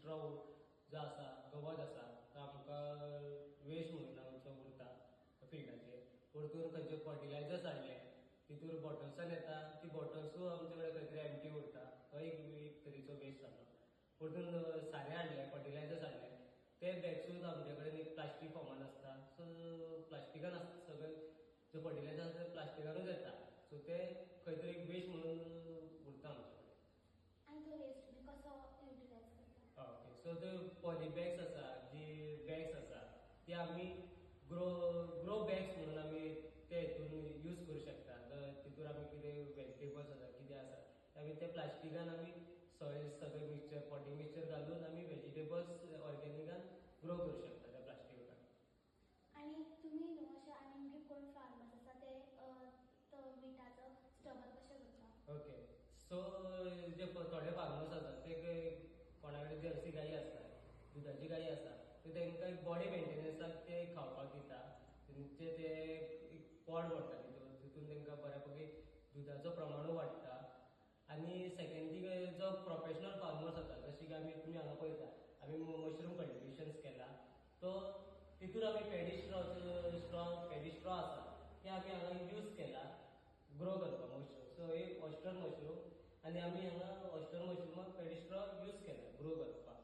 Straw जो आसा गवत आसा तो आमकां वेस्ट म्हणून आमचो उरता फिल्डाचेर. परतून खंयचे फर्टिलायझर्स हाडले तितूर बॉटल्सान येता ती बॉटल्सूय आमचे कडेन खंय तरी एम्प्टी उरता तो एक तरेचो वेस्ट जालो. परतून सारें हाडले फर्टिलायझर्स हाडले ते बॅग्सूच आमचे कडेन एक प्लास्टीक फॉर्मान आसता. सो प्लास्टिकान आसता सगळे जे फर्टिलायझर आसता ते प्लास्टिकानूच येता. सो ते खंय तरी एक वेस्ट म्हणून उरता आमचे कडेन. आणि तो वेस्ट तुम्ही कसो युटिलायज करता? ओके, सो ते पॉली बॅग्स आसा जी बॅग्स आसा ती आमी ग्रो बॅग्स म्हणून आमी ते हितून यूज करूं शकता. तितूर आमी कितें व्हेजिटेबल्स आसा कितें आसा आमी ते प्लास्टिकान आमी सॉयल सगळे मिक्सचर पॉटिंग मिक्सचर घालून आमी व्हेजिटेबल्स ऑर्गेनिकान ग्रो करूं शकता त्या प्लास्टिकान. आणि तुम्ही न्हू अशे आनी कोण फार्मर्स आसा ते तो विटाचो स्टबल कशें करता? ओके, सो जे थोडे फार्मर्स आसा ते कोणाकडे जर्सी गायी आसता दुधाची गायी आसा ते तांकां बॉडी मेंटेनन्साक ते खावपाक दिता. तेंचे ते एक पॉड भरता तितून तांकां बऱ्यापैकी दुधाचो प्रमाणूय वाडटा. आणि सेकंड थिंग जो प्रोफेशनल फार्मर्स आसा जशें की तुमी हांगा पळयता आमी मशरूम कल्टिवेशन्स केला तो तितूर आमी पॅडी स्ट्रॉ आसा ते आमी हांगा यूज केला ग्रो करपाक मशरूम. सो एक ऑयस्टर मशरूम आनी आमी हांगा ऑयस्टर मशरूमाक पॅडी स्ट्रॉ यूज केला ग्रो करपाक.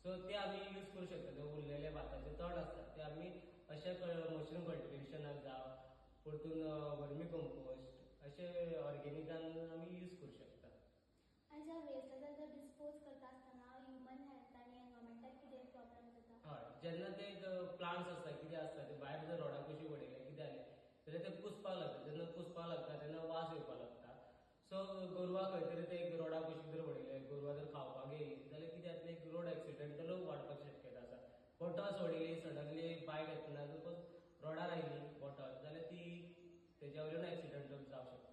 सो ते आमी यूज करूं शकता. जे उरलेले भाताचे तण आसतात ते आमी अशे मशरूम कल्टिवेशनाक जावं परतून वर्मी कंपोस्ट अशे ऑर्गेनिकान आमी यूज करूं शकता. आणि ज्या वेस्ट आसा तो डिस्पोज करता आसतना ह्युमन हेल्थ आनी एनवायरमेंटाक कितें प्रॉब्लेम जाता? हय, जेन्ना ते प्लांट्स आसता कितें आसता ते भायर जर रोडा कुशी उडयले कितें जालें जाल्यार ते कुसपाक लागता. जेन्ना कुसपाक लागता तेन्ना वास येवपाक लागता. सो गोरवां खंय तरी ते रोडा कुशीक जर उडयले गोरवां जर खावपाक येयली जाल्यार कितें जातलें एक रोड एक्सिडेंटल वाडपाची शक्यता आसा. बॉटल्स उडयली सडनली बायक येतना सपोज रोडार आयली बॉटल जाल्यार ती तेज्या वयल्यान एक्सिडेंटल जावंक शकता.